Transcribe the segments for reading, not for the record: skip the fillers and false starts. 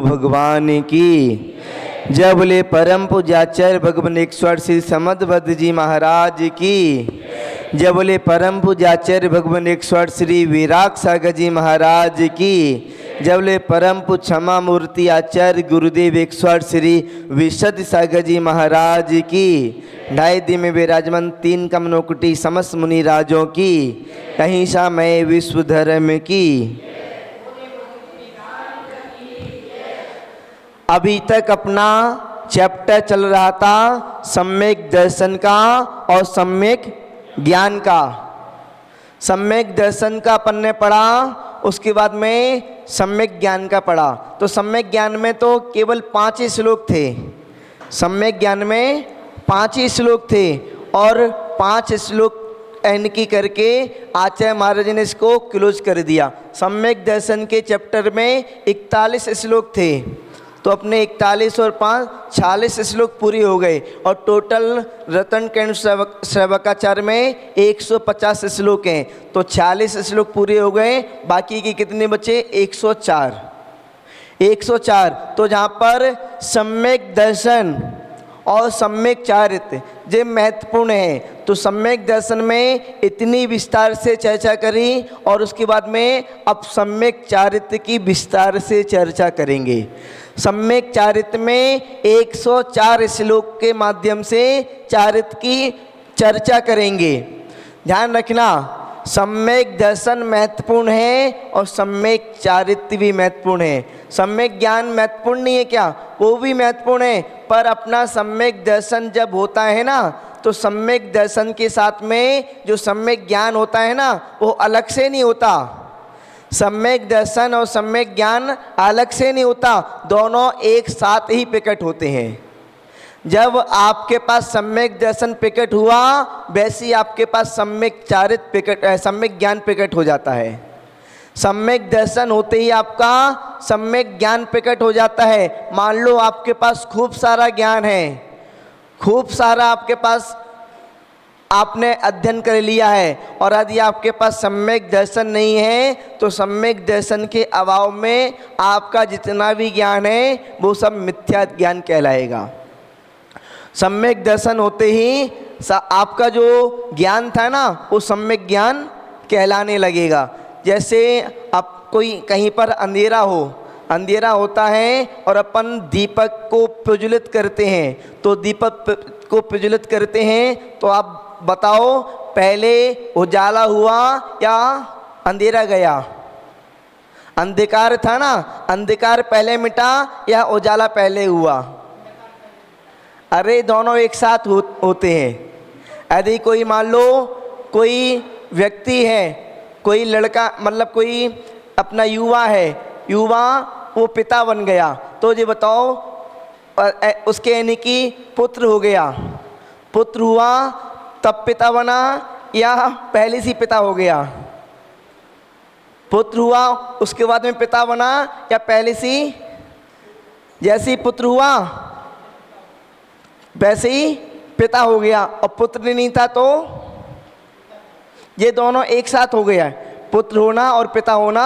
भगवान की जय। बोले परम पूज्याचार्य भगवान ईश्वर श्री समदभद्र जी महाराज की जय। बोले परम पूज्याचार्य भगवान ईश्वर श्री विराग सागर जी महाराज की जय। बोले परम क्षमा मूर्ति आचार्य गुरुदेव ईश्वर श्री विशद सागर जी महाराज की। ढाई दिन में विराजमान तीन कमनोकुटी समस्त मुनि राजों की अहिंसा मय विश्व धर्म की। अभी तक अपना चैप्टर चल रहा था सम्यक दर्शन का और सम्यक ज्ञान का। सम्यक दर्शन का अपन ने पढ़ा, उसके बाद में सम्यक ज्ञान का पढ़ा। तो सम्यक ज्ञान में तो केवल 5 ही श्लोक थे। सम्यक ज्ञान में 5 ही श्लोक थे और 5 श्लोक की करके आचार्य महाराज ने इसको क्लोज कर दिया। सम्यक दर्शन के चैप्टर में 41 श्लोक थे, तो अपने 41 और 5 46 श्लोक पूरी हो गए और टोटल रतन केंद्र श्रवकाचार्य में 150 श्लोक हैं। तो 46 श्लोक पूरे हो गए, बाकी के कितने बचे? 104। 104। तो जहाँ पर सम्यक दर्शन और सम्यक चारित्र ये महत्वपूर्ण है। तो सम्यक दर्शन में इतनी विस्तार से चर्चा करी और उसके बाद में अब सम्यक चारित्र की विस्तार से चर्चा करेंगे। सम्यक चारित्र में 104 श्लोक के माध्यम से चारित्र की चर्चा करेंगे। ध्यान रखना, सम्यक दर्शन महत्वपूर्ण है और सम्यक चारित्र भी महत्वपूर्ण है। सम्यक ज्ञान महत्वपूर्ण नहीं है क्या? वो भी महत्वपूर्ण है, पर अपना सम्यक दर्शन जब होता है ना, तो सम्यक दर्शन के साथ में जो सम्यक ज्ञान होता है ना, वो अलग से नहीं होता। सम्यक दर्शन और सम्यक ज्ञान अलग से नहीं होता, दोनों एक साथ ही प्रकट होते हैं। जब आपके पास सम्यक दर्शन प्रकट हुआ, वैसे ही आपके पास सम्यक चारित्र प्रकट सम्यक ज्ञान प्रकट हो जाता है। सम्यक दर्शन होते ही आपका सम्यक ज्ञान प्रकट हो जाता है। मान लो आपके पास खूब सारा ज्ञान है, खूब सारा आपके पास आपने अध्ययन कर लिया है, और यदि आपके पास सम्यक दर्शन नहीं है तो सम्यक दर्शन के अभाव में आपका जितना भी ज्ञान है वो सब मिथ्या ज्ञान कहलाएगा। सम्यक दर्शन होते ही आपका जो ज्ञान था ना, वो सम्यक ज्ञान कहलाने लगेगा। जैसे अब कोई कहीं पर अंधेरा हो, अंधेरा होता है और अपन दीपक को प्रज्वलित करते हैं, तो दीपक को प्रज्वलित करते हैं तो आप बताओ पहले उजाला हुआ या अंधेरा गया? अंधकार था ना, अंधकार पहले मिटा या उजाला पहले हुआ? अरे दोनों एक साथ होते हैं। यदि कोई मान लो कोई व्यक्ति है, कोई लड़का मतलब कोई अपना युवा है, युवा वो पिता बन गया, तो ये बताओ उसके यानी कि पुत्र हो गया, पुत्र हुआ तब पिता बना या पहले से पिता हो गया? पुत्र हुआ उसके बाद में पिता बना या पहले से? जैसे ही पुत्र हुआ वैसे ही पिता हो गया, और पुत्र नहीं था तो ये दोनों एक साथ हो गया, पुत्र होना और पिता होना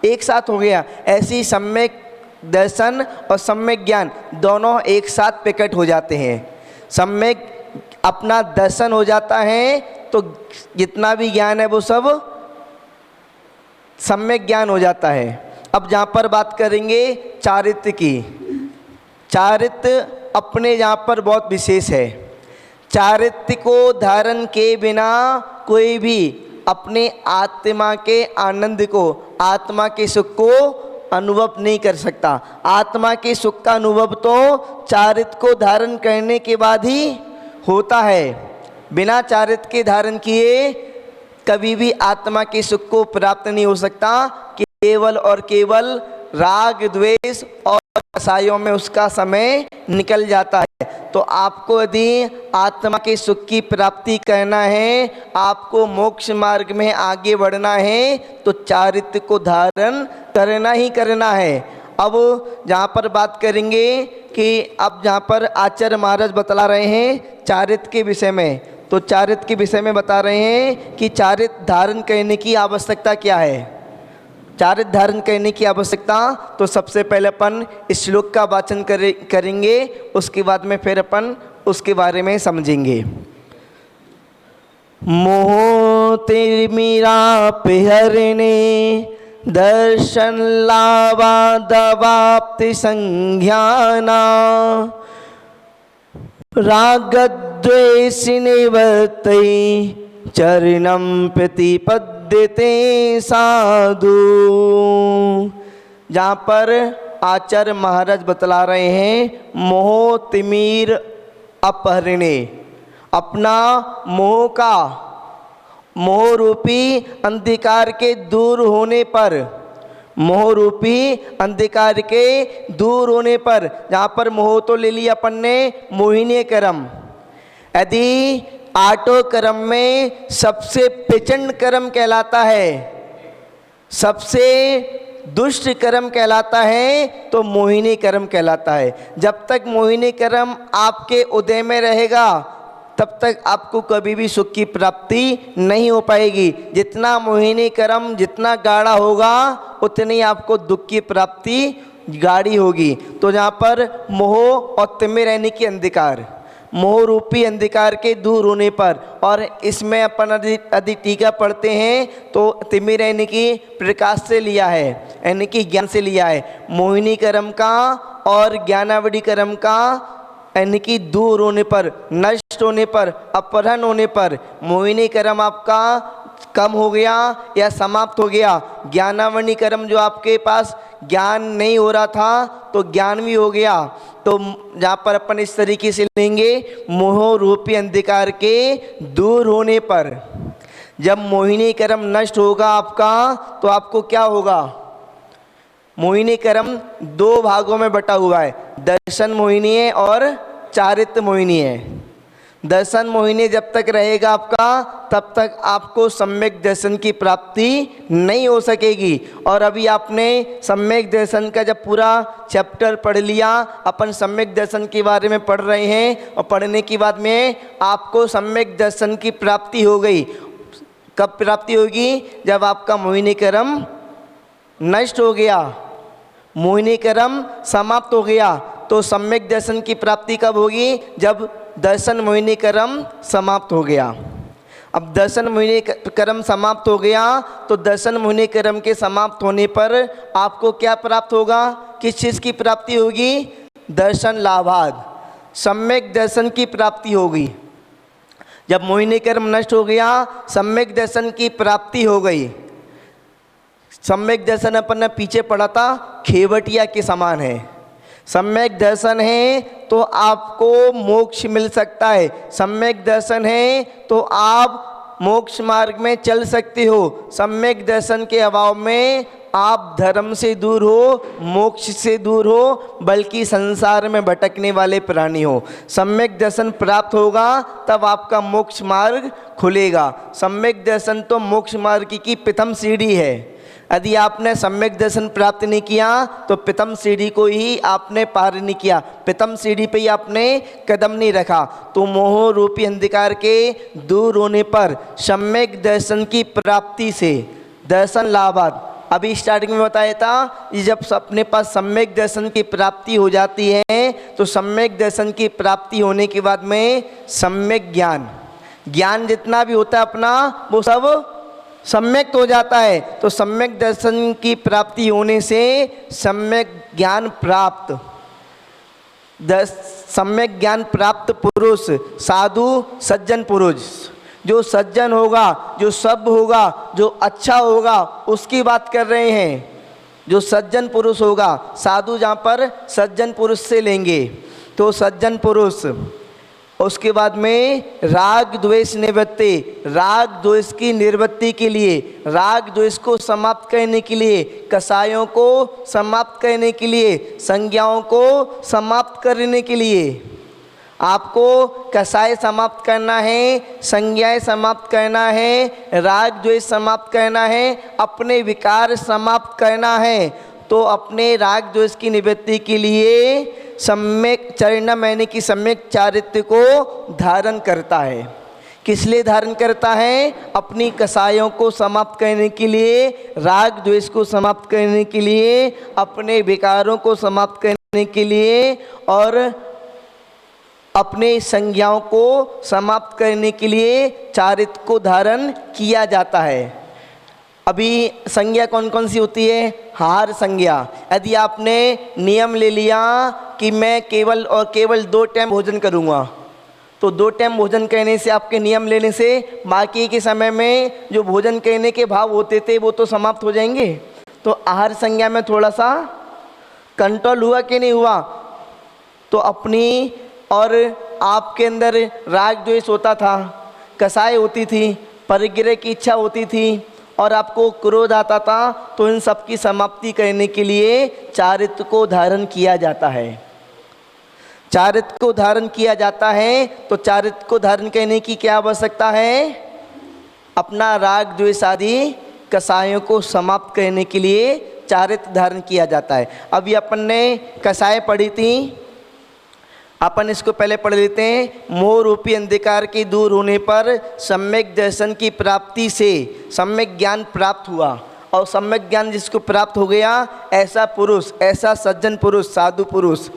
एक साथ हो गया। ऐसे ही सम्यक दर्शन और सम्यक ज्ञान दोनों एक साथ प्रकट हो जाते हैं। सम्यक अपना दर्शन हो जाता है तो जितना भी ज्ञान है वो सब सम्यक ज्ञान हो जाता है। अब जहाँ पर बात करेंगे चारित्र की, चारित्र अपने यहाँ पर बहुत विशेष है। चारित्र को धारण के बिना कोई भी अपने आत्मा के आनंद को, आत्मा के सुख को अनुभव नहीं कर सकता। आत्मा के सुख का अनुभव तो चारित्र को धारण करने के बाद ही होता है। बिना चारित्र के धारण किए कभी भी आत्मा के सुख को प्राप्त नहीं हो सकता। केवल और केवल राग द्वेष और कसायों में उसका समय निकल जाता है। तो आपको यदि आत्मा के सुख की प्राप्ति करना है, आपको मोक्ष मार्ग में आगे बढ़ना है, तो चारित्र को धारण करना ही करना है। अब जहाँ पर बात करेंगे कि अब जहाँ पर आचार्य महाराज बतला रहे हैं चारित्र के विषय में, तो चारित्र के विषय में बता रहे हैं कि चारित्र धारण करने की आवश्यकता क्या है। चारित्र धारण करने की आवश्यकता, तो सबसे पहले अपन इस श्लोक का वाचन करेंगे, उसके बाद में फिर अपन उसके बारे में समझेंगे। मोहतिमिरापहरणे दर्शन लाभादवाप्ति संज्ञाना रागद्वेष निवर्तै चरणं प्रतिपद्यते साधु। जहाँ पर आचार्य महाराज बतला रहे हैं, मोह तिमिर अपहरणे, अपना मोह का, मोह रूपी अंधकार के दूर होने पर, मोह रूपी अंधकार के दूर होने पर, जहाँ पर मोह तो ले लिया अपन ने मोहिनी कर्म, यदि आठों कर्म में सबसे प्रचंड कर्म कहलाता है, सबसे दुष्ट कर्म कहलाता है, तो मोहिनी कर्म कहलाता है। जब तक मोहिनी कर्म आपके उदय में रहेगा तब तक आपको कभी भी सुख की प्राप्ति नहीं हो पाएगी। जितना मोहिनी कर्म जितना गाढ़ा होगा उतनी आपको दुख की प्राप्ति गाढ़ी होगी। तो जहाँ पर मोह और तिमिर यानी कि अंधकार, मोह रूपी अंधकार के दूर होने पर, और इसमें अपन यदि टीका पढ़ते हैं तो तिमिर यानी कि प्रकाश से लिया है, यानी कि ज्ञान से लिया है। मोहिनी कर्म का और ज्ञानावली कर्म का यानी कि दूर होने पर, नष्ट होने पर, अपहरण होने पर, मोहिनी कर्म आपका कम हो गया या समाप्त हो गया, ज्ञानावली कर्म जो आपके पास ज्ञान नहीं हो रहा था तो ज्ञान भी हो गया। तो जहाँ पर अपन इस तरीके से लेंगे, मोह रूपी अंधकार के दूर होने पर, जब मोहिनी कर्म नष्ट होगा आपका तो आपको क्या होगा? मोहिनी कर्म दो भागों में बटा हुआ है, दर्शन मोहिनी है और चारित्र मोहिनी है। दर्शन मोहिनी जब तक रहेगा आपका तब तक आपको सम्यक दर्शन की प्राप्ति नहीं हो सकेगी। और अभी आपने सम्यक दर्शन का जब पूरा चैप्टर पढ़ लिया, अपन सम्यक दर्शन के बारे में पढ़ रहे हैं, और पढ़ने के बाद में आपको सम्यक दर्शन की प्राप्ति हो गई। कब प्राप्ति होगी? जब आपका मोहिनी कर्म नष्ट हो गया, मोहिनी कर्म समाप्त हो गया। तो सम्यक दर्शन की प्राप्ति कब होगी? जब दर्शन मोहिनी कर्म समाप्त हो गया। अब दर्शन मोहिनी कर्म समाप्त हो गया तो दर्शन मोहिनी कर्म के समाप्त होने पर आपको क्या प्राप्त होगा? किस चीज़ की प्राप्ति होगी? दर्शन लाभाद, सम्यक दर्शन की प्राप्ति होगी। जब मोहिनी कर्म नष्ट हो गया, सम्यक दर्शन की प्राप्ति हो गई। सम्यक दर्शन अपन ने पीछे पढ़ा था, खेवटिया के समान है। सम्यक दर्शन है तो आपको मोक्ष मिल सकता है, सम्यक दर्शन है तो आप मोक्ष मार्ग में चल सकते हो। सम्यक दर्शन के अभाव में आप धर्म से दूर हो, मोक्ष से दूर हो, बल्कि संसार में भटकने वाले प्राणी हो। सम्यक दर्शन प्राप्त होगा तब आपका मोक्ष मार्ग खुलेगा। सम्यक दर्शन तो मोक्ष मार्ग की प्रथम सीढ़ी है। यदि आपने सम्यक दर्शन प्राप्त नहीं किया तो प्रथम सीढ़ी को ही आपने पार नहीं किया, प्रथम सीढ़ी पे ही आपने कदम नहीं रखा। तो मोह रूपी अंधकार के दूर होने पर सम्यक दर्शन की प्राप्ति से दर्शन लाभाद, अभी स्टार्टिंग में बताया था, जब अपने पास सम्यक दर्शन की प्राप्ति हो जाती है तो सम्यक दर्शन की प्राप्ति होने के बाद में सम्यक ज्ञान, ज्ञान जितना भी होता है अपना वो सब सम्यक हो जाता है। तो सम्यक दर्शन की प्राप्ति होने से सम्यक ज्ञान प्राप्त, सम्यक ज्ञान प्राप्त पुरुष, साधु सज्जन पुरुष, जो सज्जन होगा, जो सभ्य होगा, जो अच्छा होगा उसकी बात कर रहे हैं। जो सज्जन पुरुष होगा, साधु जहाँ पर सज्जन पुरुष से लेंगे तो सज्जन पुरुष, उसके बाद में राग द्वेष निवृत्ति, राग द्वेष की निवृत्ति के लिए, राग द्वेष को समाप्त करने के लिए, कसायों को समाप्त करने के लिए, संज्ञाओं को समाप्त करने के लिए, आपको कसाय समाप्त करना है, संज्ञाएं समाप्त करना है, राग द्वेष समाप्त करना है, अपने विकार समाप्त करना है। तो अपने राग द्वेष की निवृत्ति के लिए सम्यक चरणम यानी कि सम्यक चारित्र को धारण करता है। किस लिए धारण करता है? अपनी कसायों को समाप्त करने के लिए, राग द्वेष को समाप्त करने के लिए, अपने विकारों को समाप्त करने के लिए और अपने संज्ञाओं को समाप्त करने के लिए चारित्र को धारण किया जाता है। अभी संज्ञा कौन कौन सी होती है? हार संज्ञा। यदि आपने नियम ले लिया कि मैं केवल और केवल 2 टाइम भोजन करूँगा, तो 2 टाइम भोजन करने से, आपके नियम लेने से बाकी के समय में जो भोजन करने के भाव होते थे वो तो समाप्त हो जाएंगे। तो आहार संज्ञा में थोड़ा सा कंट्रोल हुआ कि नहीं हुआ? तो अपनी और आपके अंदर राग द्वेष होता था, कसाय होती थी, परिग्रह की इच्छा होती थी और आपको क्रोध आता था, तो इन सब की समाप्ति करने के लिए चारित्र को धारण किया जाता है। चारित्र को धारण किया जाता है। तो चारित्र को धारण करने की क्या आवश्यकता है? अपना राग द्वेष आदि कसायों को समाप्त करने के लिए चारित्र धारण किया जाता है। अभी अपन ने कसाय पढ़ी थी, अपन इसको पहले पढ़ लेते हैं। मोह रूपी अंधकार के दूर होने पर सम्यक दर्शन की प्राप्ति से सम्यक ज्ञान प्राप्त हुआ, और सम्यक ज्ञान जिसको प्राप्त हो गया, ऐसा पुरुष, ऐसा सज्जन पुरुष, साधु पुरुष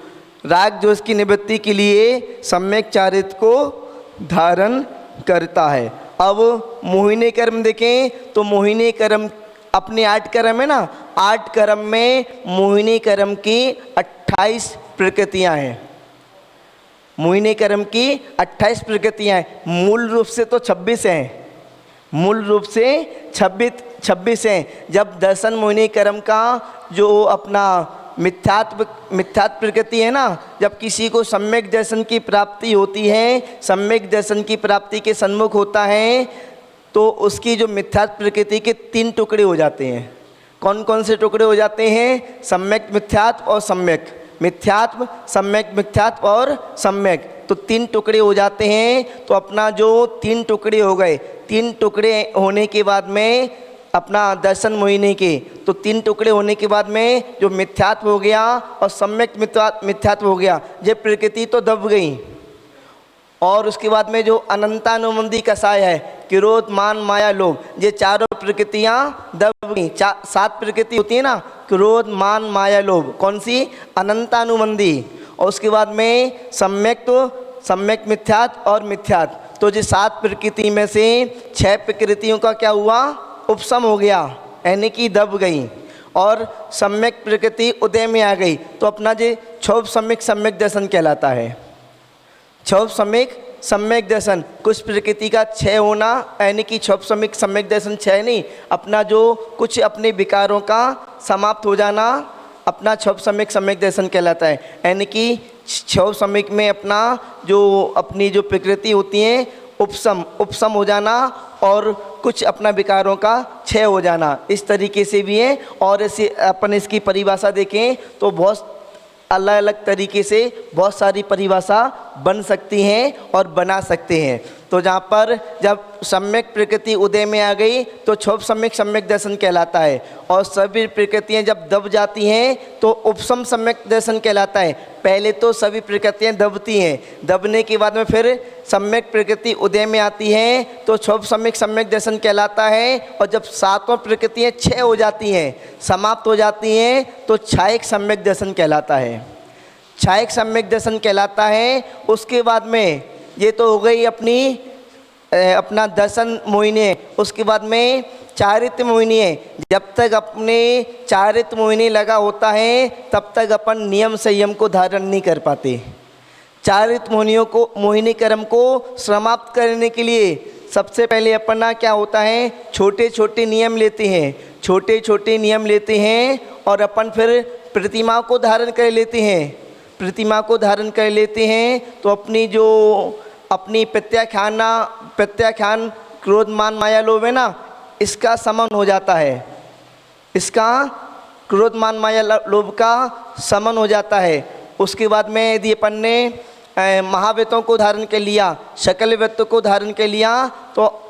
राग द्वेष की निवृत्ति के लिए सम्यक चारित्र को धारण करता है। अब मोहिनी कर्म देखें तो मोहिनी कर्म अपने 8 कर्म है ना, 8 कर्म में मोहिनी कर्म की 28 प्रकृतियां हैं। मोहिनी कर्म की 28 प्रकृतियां हैं। मूल रूप से तो 26 हैं, मूल रूप से 26 हैं। जब दर्शन मोहिनी कर्म का जो अपना मिथ्यात्व प्रकृति है ना, जब किसी को सम्यक दर्शन की प्राप्ति होती है, सम्यक दर्शन की प्राप्ति के सन्मुख होता है, तो उसकी जो मिथ्यात्व प्रकृति के 3 टुकड़े हो जाते हैं। कौन कौन से टुकड़े हो जाते हैं? सम्यक मिथ्यात्व और सम्यक मिथ्यात्व, सम्यक मिथ्यात्व और सम्यक, तो 3 टुकड़े हो जाते हैं। तो अपना जो 3 टुकड़े हो गए, 3 टुकड़े होने के बाद में अपना दर्शन मोहिनी के, तो 3 टुकड़े होने के बाद में जो मिथ्यात्व हो गया और सम्यक मिथ्यात्व हो गया, ये प्रकृति तो दब गई। और उसके बाद में जो अनंतानुबंधी कसाय है, क्रोध मान माया लोभ, ये चारों प्रकृतियां दब गई। 7 प्रकृति होती है ना, क्रोध मान माया लोभ, कौन सी? अनंतानुबंधी। और उसके बाद में सम्यक, तो सम्यक मिथ्यात्व और मिथ्यात्व, तो ये 7 प्रकृति में से 6 प्रकृतियों का क्या हुआ? उपशम हो गया, यानी कि दब गई, और सम्यक प्रकृति उदय में आ गई। तो अपना जो क्षोभ सम्यक सम्यक दर्शन कहलाता है। क्षोभ सम्यक सम्यक दर्शन, कुछ प्रकृति का क्षय होना, यानी कि क्षोभ सम्यक सम्यक दर्शन क्षय नहीं, अपना जो कुछ अपने विकारों का समाप्त हो जाना, अपना क्षोभ सम्यक सम्यक दर्शन कहलाता है। यानी कि क्षोभ सम्यक में अपना जो अपनी जो प्रकृति होती है उपशम हो जाना, और कुछ अपना विकारों का क्षय हो जाना, इस तरीके से भी है। और ऐसे अपन इसकी परिभाषा देखें तो बहुत अलग अलग तरीके से बहुत सारी परिभाषा बन सकती हैं और बना सकते हैं। तो जहाँ पर जब सम्यक प्रकृति उदय में आ गई तो क्षोभ सम्यक सम्यक दर्शन कहलाता है, और सभी प्रकृतियाँ जब दब जाती हैं तो उपशम सम्यक दर्शन कहलाता है। पहले तो सभी प्रकृतियाँ दबती हैं, दबने के बाद में फिर सम्यक प्रकृति उदय में आती है तो क्षोभ सम्यक सम्यक दर्शन कहलाता है। और जब 7 प्रकृतियाँ क्षय हो जाती हैं, समाप्त हो जाती हैं, तो छायक सम्यक दर्शन कहलाता है। छायक सम्यक दर्शन कहलाता है। उसके बाद में ये तो हो गई अपना दर्शन मोहिनी। उसके बाद में चारित्र मोहिनी है। जब तक अपने चारित्र मोहिनी लगा होता है तब तक अपन नियम संयम को धारण नहीं कर पाते। चारित्र मोहिनी कर्म को समाप्त करने के लिए सबसे पहले अपना क्या होता है, छोटे छोटे नियम लेते हैं, छोटे छोटे नियम लेते हैं और अपन फिर प्रतिमा को धारण कर लेते हैं। प्रतिमा को धारण कर लेते हैं तो अपनी प्रत्याख्यान क्रोध मान माया लोभ है ना, इसका समन हो जाता है। इसका क्रोध मान माया लोभ का समन हो जाता है। उसके बाद में यदि अपन ने महाव्रतों को धारण कर लिया, सकल व्रतों को धारण कर लिया, तो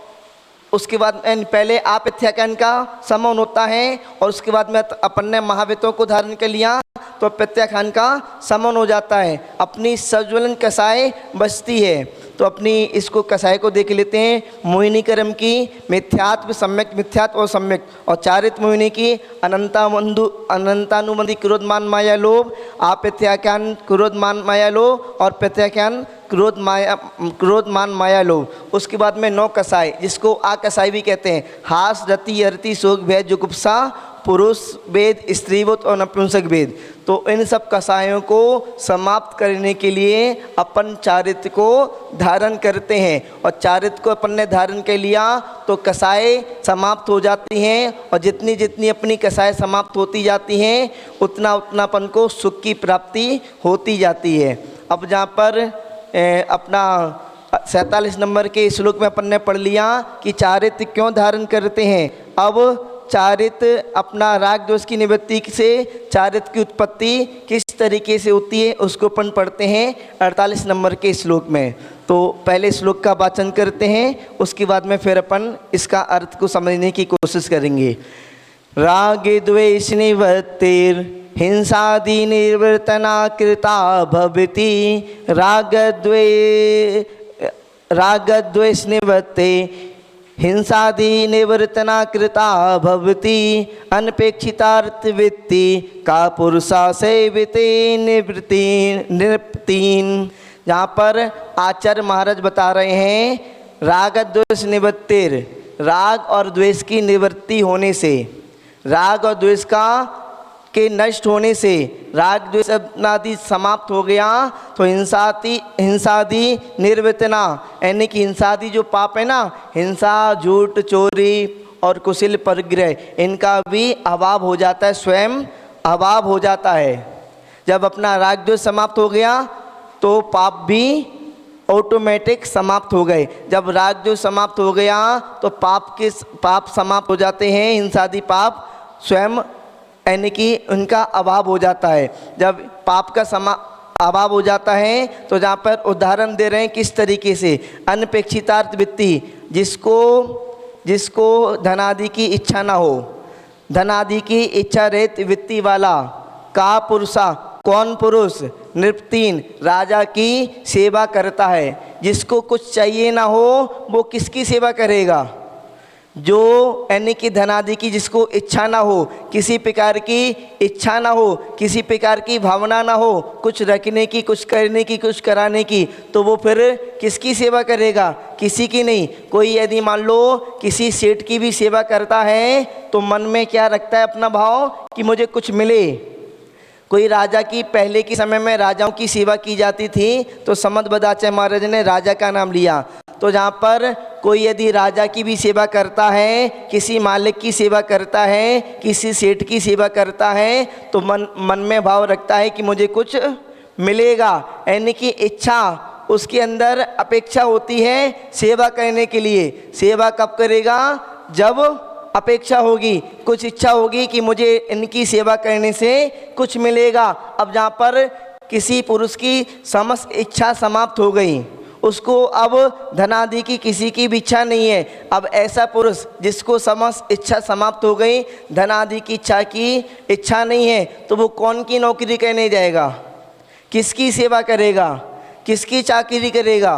उसके बाद पहले आप्रत्याख्यान का समन होता है और उसके बाद में अपन ने महाव्रतों को धारण कर लिया तो प्रत्याख्यान का समन हो जाता है, अपनी सज्वलन कसाय बचती है। तो अपनी इसको कसाय को देख लेते हैं। मोहिनी कर्म की मिथ्यात्व सम्यक मिथ्यात्व और सम्यक, और चारित मोहिनी की अनंतानुबंधी क्रोधमान माया लोभ, आप्रत्याख्यान क्रोधमान माया लोभ और प्रत्याख्यान क्रोध मान माया लोभ। उसके बाद में 9 कसाय, जिसको आकसाई भी कहते हैं, हास रति अरति शोक भय जुगुप्सा पुरुष वेद स्त्रीवत और नपुंसक वेद। तो इन सब कसायों को समाप्त करने के लिए अपन चारित्र को धारण करते हैं, और चारित्र को अपन ने धारण कर लिया तो कसाय समाप्त हो जाती हैं, और जितनी जितनी अपनी कसाय समाप्त होती जाती हैं उतना उतना अपन को सुख की प्राप्ति होती जाती है। अब जहाँ पर अपना 47 नंबर के श्लोक में अपन ने पढ़ लिया कि चारित्र क्यों धारण करते हैं। अब चारित्र अपना राग दोष की निवृत्ति से चारित्र की उत्पत्ति किस तरीके से होती है उसको अपन पढ़ते हैं 48 नंबर के श्लोक में। तो पहले श्लोक का वाचन करते हैं, उसके बाद में फिर अपन इसका अर्थ को समझने की कोशिश करेंगे। राग द्वेष निवृत्तिर हिंसादि निर्वर्तना कृता भवति, राग द्वेष निवृत्ते हिंसादि निवर्तना कृता भवति, अनपेक्षितार्थवृत्ति का पुरुषा सेविते निवृत्तिन। जहाँ पर आचार्य महाराज बता रहे हैं राग द्वेष निवृत्तिर, राग और द्वेष की निवृत्ति होने से, राग और द्वेष का के नष्ट होने से, राग द्वेष आदि समाप्त हो गया तो हिंसादि निर्वृतना, यानी कि हिंसादि जो पाप है ना, हिंसा झूठ चोरी और कुशिल परिग्रह, इनका भी अभाव हो जाता है, स्वयं अभाव हो जाता है। जब अपना राग द्वेष समाप्त हो गया तो पाप भी ऑटोमेटिक समाप्त हो गए। जब राग द्वेष समाप्त हो गया तो पाप समाप्त हो जाते हैं, हिंसादि पाप स्वयं यानी कि उनका अभाव हो जाता है। जब पाप का अभाव हो जाता है तो जहाँ पर उदाहरण दे रहे हैं किस तरीके से, अनपेक्षितार्थ वृत्ति, जिसको धनादि की इच्छा ना हो, धनादि की इच्छा रहित वृत्ति वाला, का पुरुषा, कौन पुरुष, नृपतीन, राजा की सेवा करता है। जिसको कुछ चाहिए ना हो वो किसकी सेवा करेगा, जो यानी कि धनादि की जिसको इच्छा ना हो, किसी प्रकार की इच्छा ना हो, किसी प्रकार की भावना ना हो, कुछ रखने की, कुछ करने की, कुछ कराने की, तो वो फिर किसकी सेवा करेगा, किसी की नहीं। कोई यदि मान लो किसी सेठ की भी सेवा करता है तो मन में क्या रखता है अपना भाव कि मुझे कुछ मिले। कोई राजा की, पहले के समय में राजाओं की सेवा की जाती थी तो समद बदाचार्य महाराज ने राजा का नाम लिया। तो जहाँ पर कोई यदि राजा की भी सेवा करता है, किसी मालिक की सेवा करता है, किसी सेठ की सेवा करता है, तो मन में भाव रखता है कि मुझे कुछ मिलेगा, यानी कि इच्छा, उसके अंदर अपेक्षा होती है सेवा करने के लिए। सेवा कब करेगा, जब अपेक्षा होगी, कुछ इच्छा होगी कि मुझे इनकी सेवा करने से कुछ मिलेगा। अब जहाँ पर किसी पुरुष की समस्त इच्छा समाप्त हो गई, उसको अब धनादि की किसी की भी इच्छा नहीं है। अब ऐसा पुरुष जिसको समस्त इच्छा समाप्त हो गई, धनादि की इच्छा नहीं है, तो वो कौन की नौकरी करने जाएगा, किसकी सेवा करेगा, किसकी चाकरी करेगा,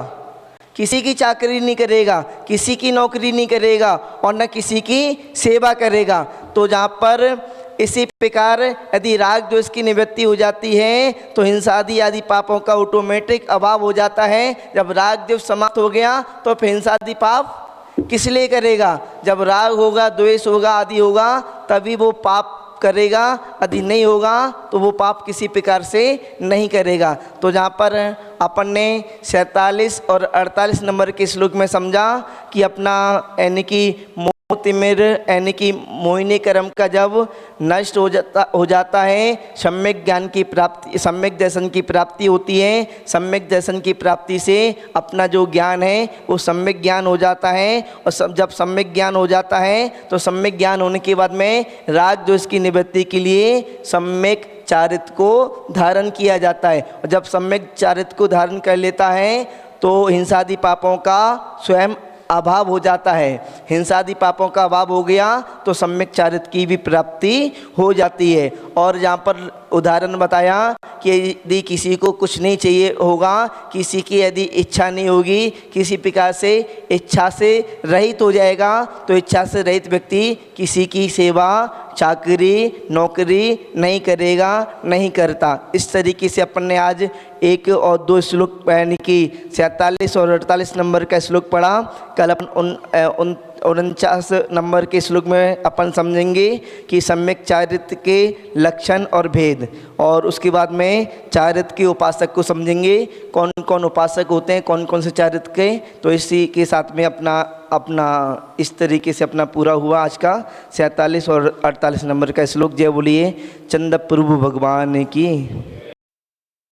किसी की चाकरी नहीं करेगा, किसी की नौकरी नहीं करेगा और न किसी की सेवा करेगा। तो जहाँ पर इसी प्रकार यदि राग द्वेष की निवृत्ति हो जाती है तो हिंसादि आदि पापों का ऑटोमेटिक अभाव हो जाता है। जब राग द्वेष समाप्त हो गया तो फिर हिंसादि पाप किस लिए करेगा, जब राग होगा, द्वेष होगा, आदि होगा तभी वो पाप करेगा, यदि नहीं होगा तो वो पाप किसी प्रकार से नहीं करेगा। तो जहाँ पर अपन ने 47 और 48 नंबर के श्लोक में समझा कि अपना यानी कि तिमिर यानी कि मोहिनी कर्म का जब नष्ट हो जाता है, सम्यक ज्ञान की प्राप्ति, सम्यक दर्शन की प्राप्ति होती है। सम्यक दर्शन की प्राप्ति से अपना जो ज्ञान है वो सम्यक ज्ञान हो जाता है, और जब सम्यक ज्ञान हो जाता है तो सम्यक ज्ञान होने के बाद में राग द्वेष की निवृत्ति के लिए सम्यक चारित्र को धारण किया जाता है। और जब सम्यक चारित्र को धारण कर लेता है तो हिंसादि पापों का स्वयं अभाव हो जाता है। हिंसादि पापों का अभाव हो गया तो सम्यक चारित्र की भी प्राप्ति हो जाती है। और जहाँ पर उदाहरण बताया कि यदि किसी को कुछ नहीं चाहिए होगा, किसी की यदि इच्छा नहीं होगी, किसी प्रकार से इच्छा से रहित हो जाएगा, तो इच्छा से रहित व्यक्ति किसी की सेवा, चाकरी, नौकरी नहीं करेगा, नहीं करता। इस तरीके से अपन ने आज 1 और 2 श्लोक यानी कि 47 और 48 नंबर का श्लोक पढ़ा। कल अपन 49 नंबर के श्लोक में अपन समझेंगे कि सम्यक चारित्र के लक्षण और भेद, और उसके बाद में चारित्र के उपासक को समझेंगे, कौन कौन उपासक होते हैं, कौन कौन से चारित्र के। तो इसी के साथ में अपना इस तरीके से अपना पूरा हुआ आज का 47 और 48 नंबर का श्लोक। जय बोलिए चंद प्रभु भगवान की।